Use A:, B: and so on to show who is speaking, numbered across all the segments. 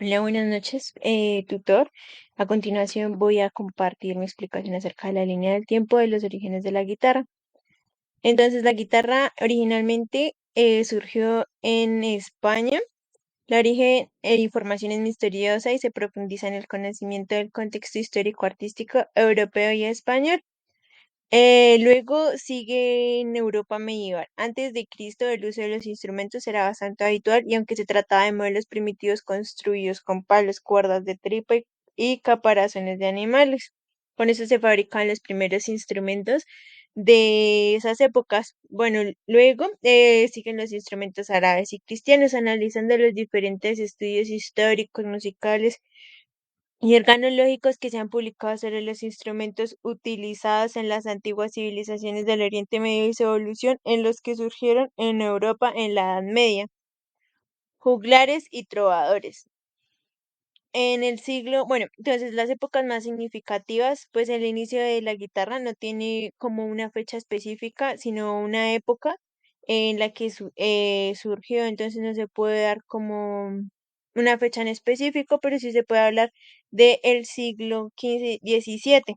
A: Hola, buenas noches, tutor. A continuación voy a compartir mi explicación acerca de la línea del tiempo de los orígenes de la guitarra. Entonces, la guitarra originalmente surgió en España. La origen e información es misteriosa y se profundiza en el conocimiento del contexto histórico-artístico europeo y español. Luego sigue en Europa medieval. Antes de Cristo, el uso de los instrumentos era bastante habitual y aunque se trataba de modelos primitivos construidos con palos, cuerdas de tripa y caparazones de animales. Con eso se fabricaban los primeros instrumentos de esas épocas. Bueno, luego siguen los instrumentos árabes y cristianos, analizando los diferentes estudios históricos, musicales y organológicos que se han publicado sobre los instrumentos utilizados en las antiguas civilizaciones del Oriente Medio y su evolución en los que surgieron en Europa en la Edad Media, juglares y trovadores. En el siglo, bueno, entonces las épocas más significativas, pues el inicio de la guitarra no tiene como una fecha específica, sino una época en la que surgió, entonces no se puede dar como una fecha en específico, pero sí se puede hablar del siglo XV-XVII.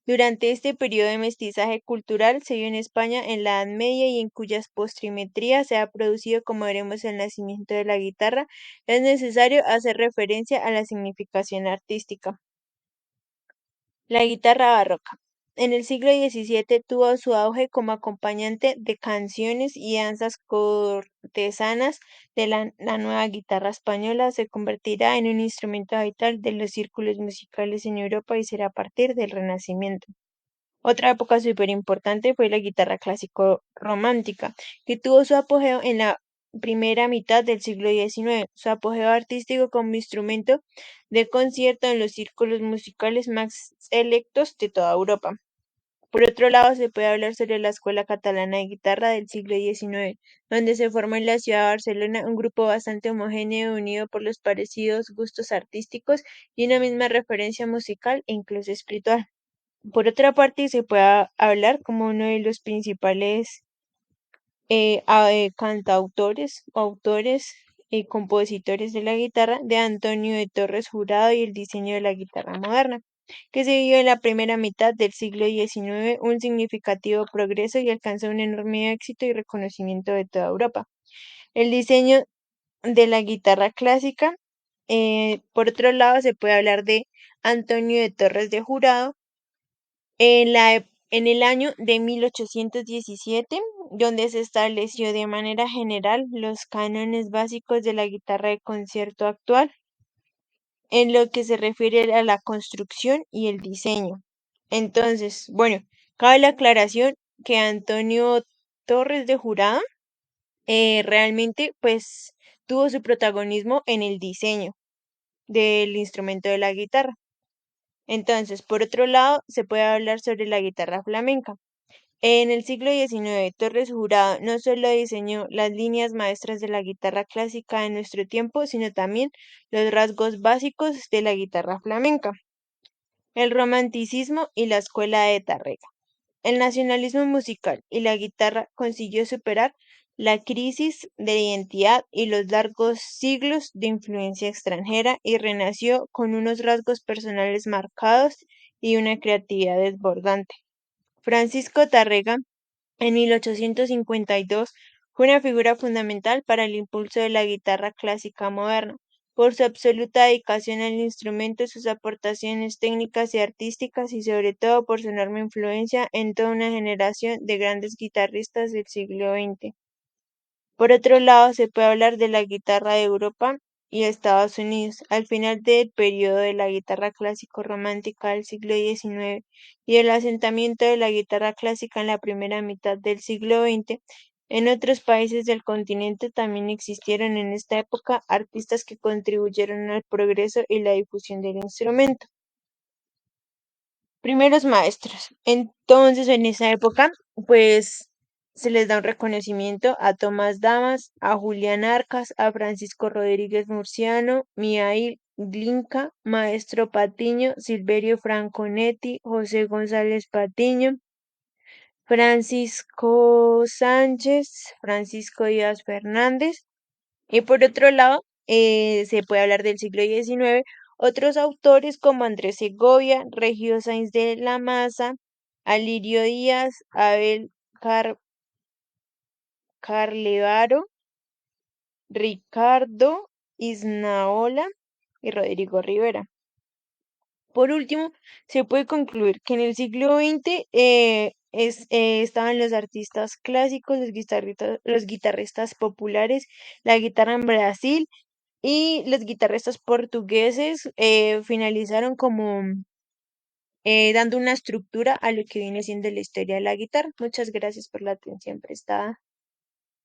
A: Durante este periodo de mestizaje cultural se vio en España en la Edad Media y en cuyas postrimerías se ha producido, como veremos, el nacimiento de la guitarra, es necesario hacer referencia a la significación artística. La guitarra barroca. En el siglo XVII tuvo su auge como acompañante de canciones y danzas cortesanas de la nueva guitarra española. Se convertirá en un instrumento habitual de los círculos musicales en Europa y será a partir del Renacimiento. Otra época súper importante fue la guitarra clásico romántica, que tuvo su apogeo en la primera mitad del siglo XIX. Su apogeo artístico como instrumento de concierto en los círculos musicales más selectos de toda Europa. Por otro lado, se puede hablar sobre la Escuela Catalana de Guitarra del siglo XIX, donde se formó en la ciudad de Barcelona un grupo bastante homogéneo unido por los parecidos gustos artísticos y una misma referencia musical e incluso espiritual. Por otra parte, se puede hablar como uno de los principales cantautores, autores y compositores de la guitarra de Antonio de Torres Jurado y el diseño de la guitarra moderna, que se vio en la primera mitad del siglo XIX un significativo progreso y alcanzó un enorme éxito y reconocimiento de toda Europa. El diseño de la guitarra clásica, por otro lado, se puede hablar de Antonio de Torres de Jurado, en el año de 1817, donde se estableció de manera general los cánones básicos de la guitarra de concierto actual, en lo que se refiere a la construcción y el diseño. Entonces, bueno, cabe la aclaración que Antonio Torres de Jurado realmente pues tuvo su protagonismo en el diseño del instrumento de la guitarra. Entonces, por otro lado, se puede hablar sobre la guitarra flamenca. En el siglo XIX, Torres Jurado no solo diseñó las líneas maestras de la guitarra clásica de nuestro tiempo, sino también los rasgos básicos de la guitarra flamenca, el romanticismo y la escuela de Tárrega. El nacionalismo musical y la guitarra consiguió superar la crisis de identidad y los largos siglos de influencia extranjera y renació con unos rasgos personales marcados y una creatividad desbordante. Francisco Tárrega en 1852 fue una figura fundamental para el impulso de la guitarra clásica moderna. Por su absoluta dedicación al instrumento, sus aportaciones técnicas y artísticas y sobre todo por su enorme influencia en toda una generación de grandes guitarristas del siglo XX. Por otro lado, se puede hablar de la guitarra de Europa y Estados Unidos. Al final del periodo de la guitarra clásico romántica del siglo XIX y el asentamiento de la guitarra clásica en la primera mitad del siglo XX, en otros países del continente también existieron en esta época artistas que contribuyeron al progreso y la difusión del instrumento. Primeros maestros. Entonces, en esa época, pues se les da un reconocimiento a Tomás Damas, a Julián Arcas, a Francisco Rodríguez Murciano, Mijaíl Glinka, Maestro Patiño, Silverio Franconetti, José González Patiño, Francisco Sánchez, Francisco Díaz Fernández. Y por otro lado, se puede hablar del siglo XIX. Otros autores como Andrés Segovia, Regio Sáenz de la Maza, Alirio Díaz, Abel Carlevaro, Ricardo Isnaola y Rodrigo Rivera. Por último, se puede concluir que en el siglo XX estaban los artistas clásicos, los guitarristas populares, la guitarra en Brasil y los guitarristas portugueses finalizaron como dando una estructura a lo que viene siendo la historia de la guitarra. Muchas gracias por la atención prestada.